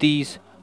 30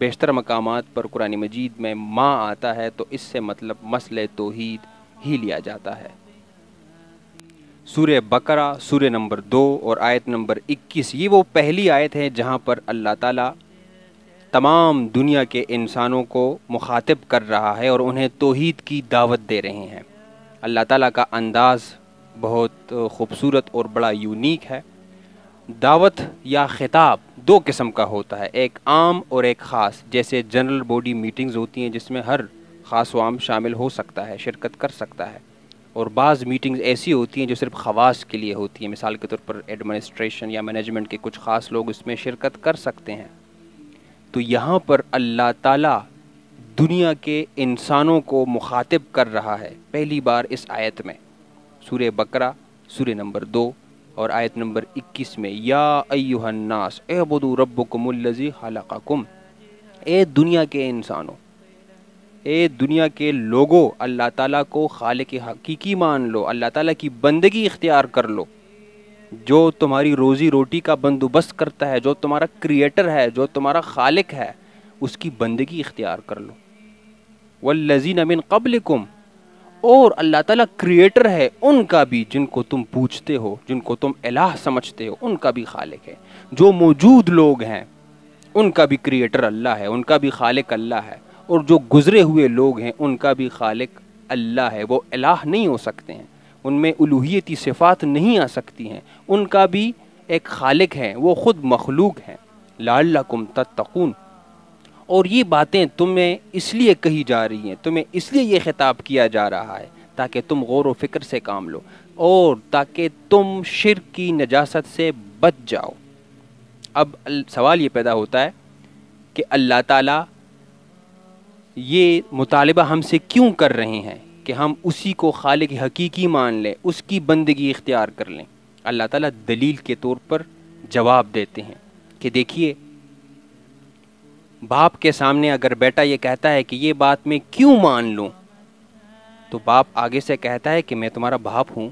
بیشتر مقامات پر قرآن مجید میں ما آتا ہے تو اس سے مطلب مسئلہ توحید ہی لیا جاتا ہے۔ سورہ بقرہ سورہ نمبر 2 اور آیت نمبر 21، یہ وہ پہلی آیت ہے جہاں پر اللہ تعالیٰ تمام دنیا کے انسانوں کو مخاطب کر رہا ہے اور انہیں توحید کی دعوت دے رہے ہیں۔ اللہ تعالیٰ کا انداز بہت خوبصورت اور بڑا یونیک ہے۔ دعوت یا خطاب دو قسم کا ہوتا ہے، ایک عام اور ایک خاص۔ جیسے جنرل باڈی میٹنگز ہوتی ہیں جس میں ہر خاص و عام شامل ہو سکتا ہے، شرکت کر سکتا ہے، اور بعض میٹنگز ایسی ہوتی ہیں جو صرف خواص کے لیے ہوتی ہیں، مثال کے طور پر ایڈمنسٹریشن یا مینجمنٹ کے کچھ خاص لوگ اس میں شرکت کر سکتے ہیں۔ تو یہاں پر اللہ تعالیٰ دنیا کے انسانوں کو مخاطب کر رہا ہے پہلی بار اس آیت میں، سورہ بقرہ سورہ نمبر 2 اور آیت نمبر 21 میں، یا ایھا الناس اعبدوا ربکم الذی خلقکم، اے دنیا کے انسانوں، اے دنیا کے لوگوں، اللہ تعالیٰ کو خالق حقیقی مان لو، اللہ تعالیٰ کی بندگی اختیار کر لو، جو تمہاری روزی روٹی کا بندوبست کرتا ہے، جو تمہارا کریٹر ہے، جو تمہارا خالق ہے، اس کی بندگی اختیار کر لو۔ والذین من قبلکم، اور اللہ تعالیٰ کریٹر ہے ان کا بھی جن کو تم پوچھتے ہو، جن کو تم الہ سمجھتے ہو، ان کا بھی خالق ہے۔ جو موجود لوگ ہیں ان کا بھی کریٹر اللہ ہے، ان کا بھی خالق اللہ ہے، اور جو گزرے ہوئے لوگ ہیں ان کا بھی خالق اللہ ہے۔ وہ الہ نہیں ہو سکتے ہیں، ان میں الوہیتی صفات نہیں آ سکتی ہیں، ان کا بھی ایک خالق ہے، وہ خود مخلوق ہیں۔ لعلکم تتقون، اور یہ باتیں تمہیں اس لیے کہی جا رہی ہیں، تمہیں اس لیے یہ خطاب کیا جا رہا ہے تاکہ تم غور و فکر سے کام لو اور تاکہ تم شرک کی نجاست سے بچ جاؤ۔ اب سوال یہ پیدا ہوتا ہے کہ اللہ تعالیٰ یہ مطالبہ ہم سے کیوں کر رہے ہیں کہ ہم اسی کو خالق حقیقی مان لیں، اس کی بندگی اختیار کر لیں؟ اللہ تعالیٰ دلیل کے طور پر جواب دیتے ہیں کہ دیکھیے، باپ کے سامنے اگر بیٹا یہ کہتا ہے کہ یہ بات میں کیوں مان لوں، تو باپ آگے سے کہتا ہے کہ میں تمہارا باپ ہوں،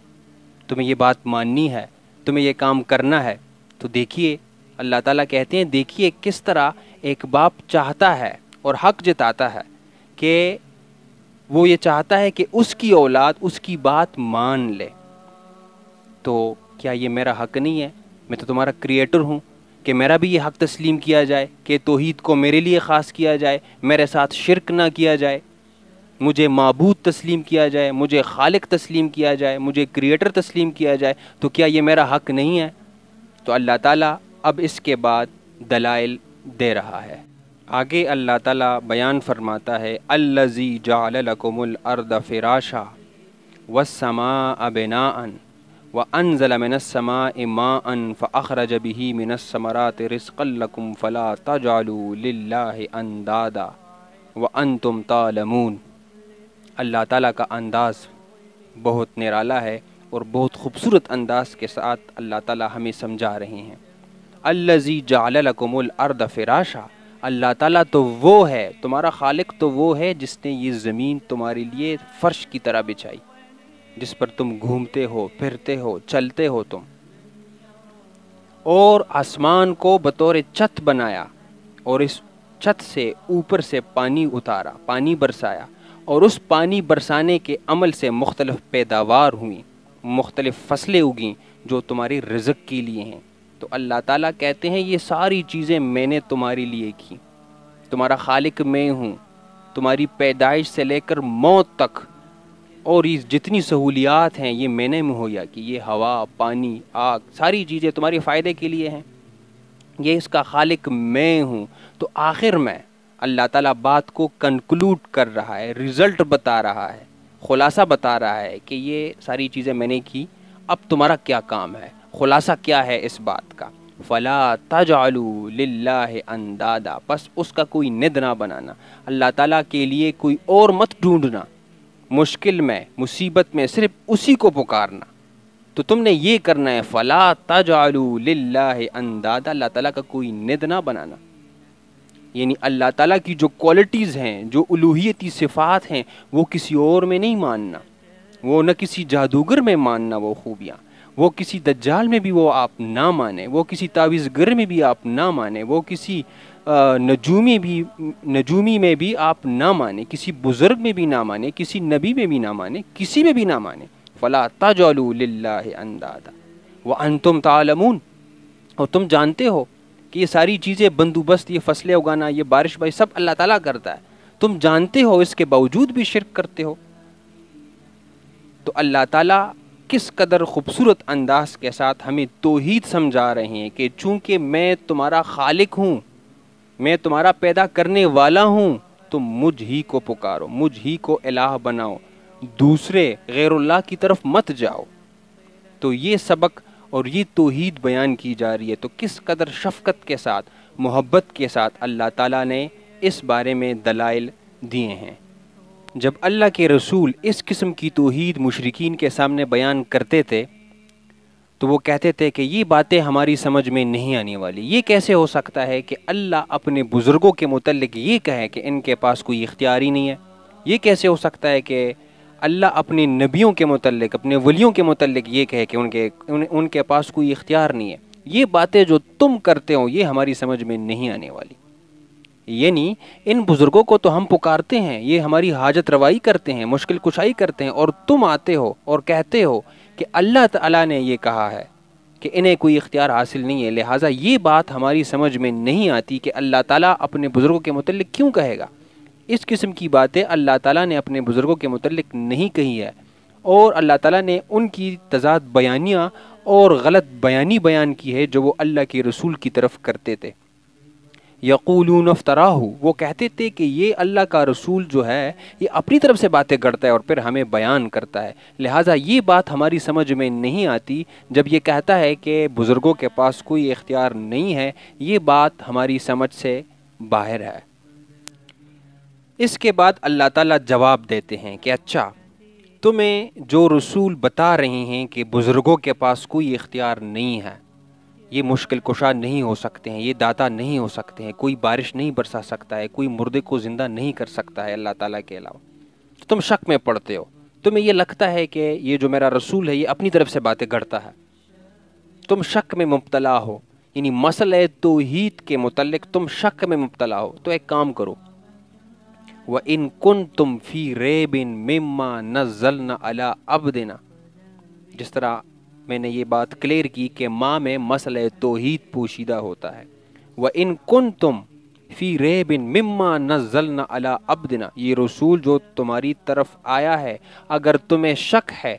تمہیں یہ بات ماننی ہے، تمہیں یہ کام کرنا ہے۔ تو دیکھیے اللہ تعالیٰ کہتے ہیں، دیکھیے کس طرح ایک باپ چاہتا ہے اور حق جتاتا ہے کہ وہ یہ چاہتا ہے کہ اس کی اولاد اس کی بات مان لے۔ تو کیا یہ میرا حق نہیں ہے؟ میں تو تمہارا کریٹر ہوں کہ میرا بھی یہ حق تسلیم کیا جائے کہ توحید کو میرے لیے خاص کیا جائے، میرے ساتھ شرک نہ کیا جائے، مجھے معبود تسلیم کیا جائے، مجھے خالق تسلیم کیا جائے، مجھے کریٹر تسلیم کیا جائے۔ تو کیا یہ میرا حق نہیں ہے؟ تو اللہ تعالیٰ اب اس کے بعد دلائل دے رہا ہے۔ آگے اللہ تعالیٰ بیان فرماتا ہے، الذی جعل لکم الارض فراشا والسماء بناء وَأَنزَلَ مِنَ السَّمَاءِ مَاءً فَأَخْرَجَ بِهِ مِنَ الثَّمَرَاتِ رِزْقًا لَكُمْ فَلَا تَجْعَلُوا لِلَّهِ أَندَادًا وَأَنْتُمْ تَعْلَمُونَ۔ اللہ تعالیٰ کا انداز بہت نرالا ہے اور بہت خوبصورت انداز کے ساتھ اللہ تعالیٰ ہمیں سمجھا رہے ہیں۔ الذی جعل لکم الارض فراشا، اللہ تعالیٰ تو وہ ہے، تمہارا خالق تو وہ ہے جس نے یہ زمین تمہارے لیے فرش کی طرح بچھائی، جس پر تم گھومتے ہو، پھرتے ہو، چلتے ہو تم، اور آسمان کو بطور چھت بنایا اور اس چھت سے اوپر سے پانی اتارا، پانی برسایا، اور اس پانی برسانے کے عمل سے مختلف پیداوار ہوئیں، مختلف فصلیں اگیں جو تمہاری رزق کے لیے ہیں۔ تو اللہ تعالیٰ کہتے ہیں یہ ساری چیزیں میں نے تمہارے لیے کی، تمہارا خالق میں ہوں، تمہاری پیدائش سے لے کر موت تک، اور یہ جتنی سہولیات ہیں یہ میں نے مہیا کی، یہ ہوا، پانی، آگ، ساری چیزیں تمہارے فائدے کے لیے ہیں، یہ اس کا خالق میں ہوں۔ تو آخر میں اللہ تعالیٰ بات کو کنکلوڈ کر رہا ہے، رزلٹ بتا رہا ہے، خلاصہ بتا رہا ہے کہ یہ ساری چیزیں میں نے کی، اب تمہارا کیا کام ہے، خلاصہ کیا ہے اس بات کا؟ فلا تجعلوا للہ اندادا، بس اس کا کوئی ند نہ بنانا، اللہ تعالیٰ کے لیے کوئی اور مت ڈھونڈنا، مشکل میں، مصیبت میں صرف اسی کو پکارنا۔ تو تم نے یہ کرنا ہے، فلا تجعلوا للہ اندادا، اللہ تعالیٰ کا کوئی ند نہ بنانا، یعنی اللہ تعالیٰ کی جو کوالٹیز ہیں، جو الوہیتی صفات ہیں، وہ کسی اور میں نہیں ماننا، وہ نہ کسی جادوگر میں ماننا وہ خوبیاں، وہ کسی دجال میں بھی وہ آپ نہ مانیں، وہ کسی تعویذ گر میں بھی آپ نہ مانیں، وہ کسی نجومی میں بھی آپ نہ مانیں، کسی بزرگ میں بھی نہ مانیں، کسی نبی میں بھی نہ مانیں، کسی میں بھی نہ مانیں. فلا تجعلوا للہ اندادا وانتم تعلمون، اور تم جانتے ہو کہ یہ ساری چیزیں بندوبست، یہ فصلیں اگانا، یہ بارش بھائی سب اللہ تعالیٰ کرتا ہے، تم جانتے ہو، اس کے باوجود بھی شرک کرتے ہو. تو اللہ تعالیٰ کس قدر خوبصورت انداز کے ساتھ ہمیں توحید سمجھا رہے ہیں کہ چونکہ میں تمہارا خالق ہوں، میں تمہارا پیدا کرنے والا ہوں، تم مجھ ہی کو پکارو، مجھ ہی کو الہ بناؤ، دوسرے غیر اللہ کی طرف مت جاؤ. تو یہ سبق اور یہ توحید بیان کی جا رہی ہے. تو کس قدر شفقت کے ساتھ، محبت کے ساتھ اللہ تعالیٰ نے اس بارے میں دلائل دیے ہیں. جب اللہ کے رسول اس قسم کی توحید مشرکین کے سامنے بیان کرتے تھے تو وہ کہتے تھے کہ یہ باتیں ہماری سمجھ میں نہیں آنے والی. یہ کیسے ہو سکتا ہے کہ اللہ اپنے بزرگوں کے متعلق یہ کہے کہ ان کے پاس کوئی اختیار ہی نہیں ہے؟ یہ کیسے ہو سکتا ہے کہ اللہ اپنے نبیوں کے متعلق، اپنے ولیوں کے متعلق یہ کہے کہ ان کے پاس کوئی اختیار نہیں ہے؟ یہ باتیں جو تم کرتے ہو یہ ہماری سمجھ میں نہیں آنے والی. یعنی ان بزرگوں کو تو ہم پکارتے ہیں، یہ ہماری حاجت روائی کرتے ہیں، مشکل کشائی کرتے ہیں، اور تم آتے ہو اور کہتے ہو کہ اللہ تعالیٰ نے یہ کہا ہے کہ انہیں کوئی اختیار حاصل نہیں ہے، لہٰذا یہ بات ہماری سمجھ میں نہیں آتی کہ اللہ تعالیٰ اپنے بزرگوں کے متعلق کیوں کہے گا. اس قسم کی باتیں اللہ تعالیٰ نے اپنے بزرگوں کے متعلق نہیں کہی ہے، اور اللہ تعالیٰ نے ان کی تضاد بیانیاں اور غلط بیانی بیان کی ہے جو وہ اللہ کے رسول کی طرف کرتے تھے. یقولون افتراہ، وہ کہتے تھے کہ یہ اللہ کا رسول جو ہے یہ اپنی طرف سے باتیں کرتا ہے اور پھر ہمیں بیان کرتا ہے، لہٰذا یہ بات ہماری سمجھ میں نہیں آتی. جب یہ کہتا ہے کہ بزرگوں کے پاس کوئی اختیار نہیں ہے، یہ بات ہماری سمجھ سے باہر ہے. اس کے بعد اللہ تعالیٰ جواب دیتے ہیں کہ اچھا، تمہیں جو رسول بتا رہے ہیں کہ بزرگوں کے پاس کوئی اختیار نہیں ہے، یہ مشکل کشا نہیں ہو سکتے ہیں، یہ داتا نہیں ہو سکتے ہیں، کوئی بارش نہیں برسا سکتا ہے، کوئی مردے کو زندہ نہیں کر سکتا ہے اللہ تعالیٰ کے علاوہ، تم شک میں پڑتے ہو. تمہیں یہ لگتا ہے کہ یہ جو میرا رسول ہے یہ اپنی طرف سے باتیں گڑتا ہے، تم شک میں مبتلا ہو، یعنی مسئلہ توحید کے متعلق تم شک میں مبتلا ہو. تو ایک کام کرو، وَإِن كُنتُمْ فِي رَيْبٍ مِّمَّا نَزَّلْنَا عَلَىٰ عَبْدِنَا، جس طرح میں نے یہ بات کلیئر کی کہ ماں میں مسئلہ توحید پوشیدہ ہوتا ہے. وَإِن كُنتُمْ فِي رَيْبٍ مِّمَّا نَزَّلْنَا عَلَىٰ عَبْدِنَا، یہ رسول جو تمہاری طرف آیا ہے، اگر تمہیں شک ہے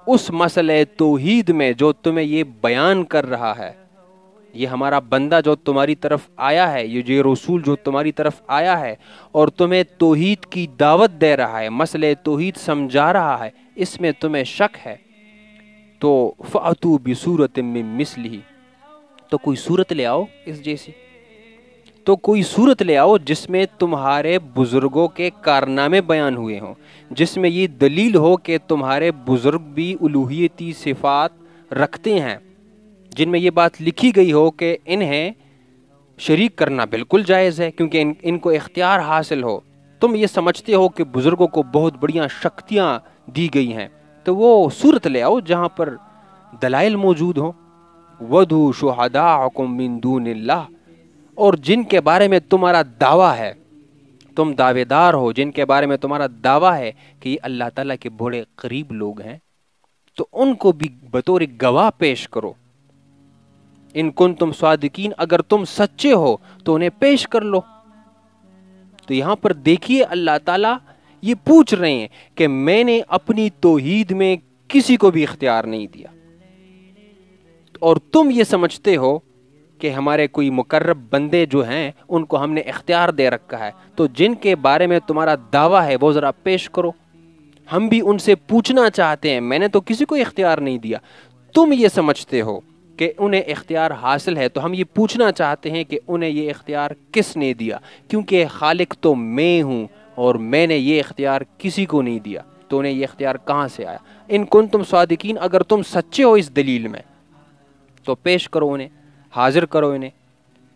اس مسئلہ توحید میں جو تمہیں یہ بیان کر رہا ہے، یہ ہمارا بندہ جو تمہاری طرف آیا ہے، یہ رسول جو تمہاری طرف آیا ہے اور تمہیں توحید کی دعوت دے رہا ہے، مسئلہ توحید سمجھا رہا ہے، اس میں تمہیں شک ہے، تو فَأْتُوا بِسُورَةٍ مِّن مِّثْلِهِ، تو کوئی صورت لے آؤ اس جیسی، تو کوئی صورت لے آؤ جس میں تمہارے بزرگوں کے کارنامے بیان ہوئے ہوں، جس میں یہ دلیل ہو کہ تمہارے بزرگ بھی الوہیتی صفات رکھتے ہیں، جن میں یہ بات لکھی گئی ہو کہ انہیں شریک کرنا بالکل جائز ہے کیونکہ ان کو اختیار حاصل ہو. تم یہ سمجھتے ہو کہ بزرگوں کو بہت بڑیاں شکتیاں دی گئی ہیں، تو وہ صورت لے آؤ جہاں پر دلائل موجود ہوں. وَدْعُوا شُهَدَاءَكُم مِّن دُونِ اللَّهِ، اور جن کے بارے میں تمہارا دعویٰ ہے، تم دعوے دار ہو، جن کے بارے میں تمہارا دعویٰ ہے کہ یہ اللہ تعالیٰ کے بڑے قریب لوگ ہیں، تو ان کو بھی بطور گواہ پیش کرو. ان کنتم صادقین، اگر تم سچے ہو تو انہیں پیش کر لو. تو یہاں پر دیکھیے اللہ تعالیٰ یہ پوچھ رہے ہیں کہ میں نے اپنی توحید میں کسی کو بھی اختیار نہیں دیا، اور تم یہ سمجھتے ہو کہ ہمارے کوئی مقرب بندے جو ہیں ان کو ہم نے اختیار دے رکھا ہے، تو جن کے بارے میں تمہارا دعویٰ ہے وہ ذرا پیش کرو. ہم بھی ان سے پوچھنا چاہتے ہیں، میں نے تو کسی کو اختیار نہیں دیا. تم یہ سمجھتے ہو کہ انہیں اختیار حاصل ہے، تو ہم یہ پوچھنا چاہتے ہیں کہ انہیں یہ اختیار کس نے دیا، کیونکہ خالق تو میں ہوں اور میں نے یہ اختیار کسی کو نہیں دیا، تو انہیں یہ اختیار کہاں سے آیا؟ ان کنتم صادقین، اگر تم سچے ہو اس دلیل میں تو پیش کرو انہیں، حاضر کرو انہیں.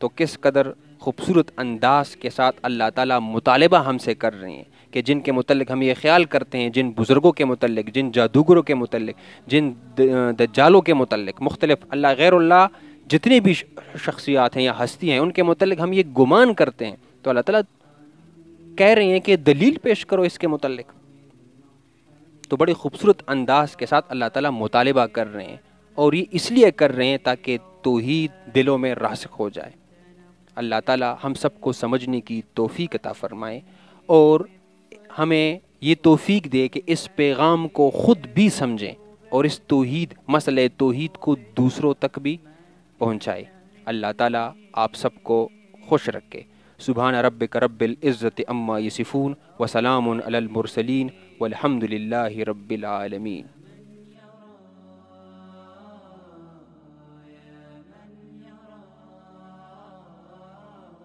تو کس قدر خوبصورت انداز کے ساتھ اللہ تعالیٰ مطالبہ ہم سے کر رہے ہیں کہ جن کے متعلق ہم یہ خیال کرتے ہیں، جن بزرگوں کے متعلق، جن جادوگروں کے متعلق، جن دجالوں کے متعلق، مختلف اللہ غیر اللہ جتنے بھی شخصیات ہیں یا ہستی ہیں ان کے متعلق ہم یہ گمان کرتے ہیں تو اللہ تعالیٰ کہہ رہے ہیں کہ دلیل پیش کرو اس کے متعلق. تو بڑے خوبصورت انداز کے ساتھ اللہ تعالیٰ مطالبہ کر رہے ہیں، اور یہ اس لیے کر رہے ہیں تاکہ توحید دلوں میں راسخ ہو جائے. اللہ تعالیٰ ہم سب کو سمجھنے کی توفیق عطا فرمائے اور ہمیں یہ توفیق دے کہ اس پیغام کو خود بھی سمجھیں اور اس مسئلہ توحید کو دوسروں تک بھی پہنچائے. اللہ تعالیٰ آپ سب کو خوش رکھے. سبحان ربک رب العزت عما یصفون وسلام علی المرسلین والحمد للہ رب العالمین.